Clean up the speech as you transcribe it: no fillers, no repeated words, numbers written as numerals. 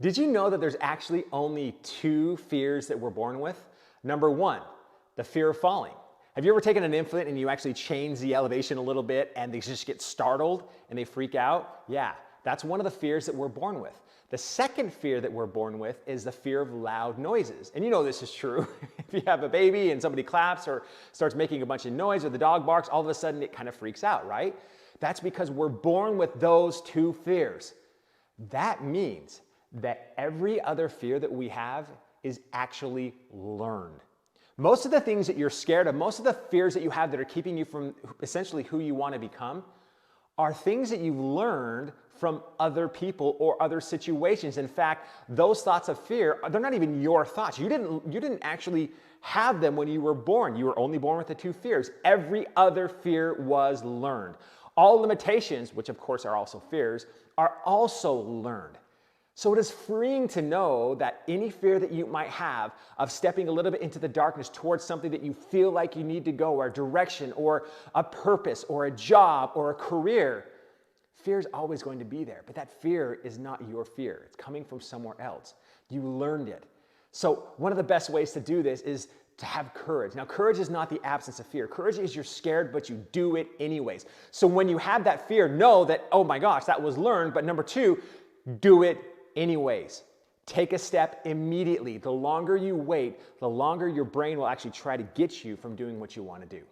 Did you know that there's actually only two fears that we're born with? Number one, the fear of falling. Have you ever taken an infant and you actually change the elevation a little bit and they just get startled and they freak out? Yeah, that's one of the fears that we're born with. The second fear that we're born with is the fear of loud noises. And you know this is true. If you have a baby and somebody claps or starts making a bunch of noise or the dog barks, all of a sudden it kind of freaks out, right? That's because we're born with those two fears. That means that every other fear that we have is actually learned. Most of the things that you're scared of, most of the fears that you have that are keeping you from essentially who you want to become are things that you've learned from other people or other situations. In fact, those thoughts of fear, they're not even your thoughts. You didn't actually have them when you were born. You were only born with the two fears. Every other fear was learned. All limitations, which of course are also fears, are also learned. So it is freeing to know that any fear that you might have of stepping a little bit into the darkness towards something that you feel like you need to go, or a direction, or a purpose, or a job, or a career, fear is always going to be there. But that fear is not your fear. It's coming from somewhere else. You learned it. So one of the best ways to do this is to have courage. Now, courage is not the absence of fear. Courage is you're scared, but you do it anyways. So when you have that fear, know that, oh my gosh, that was learned. But number two, do it anyways. Take a step immediately. The longer you wait, the longer your brain will actually try to get you from doing what you want to do.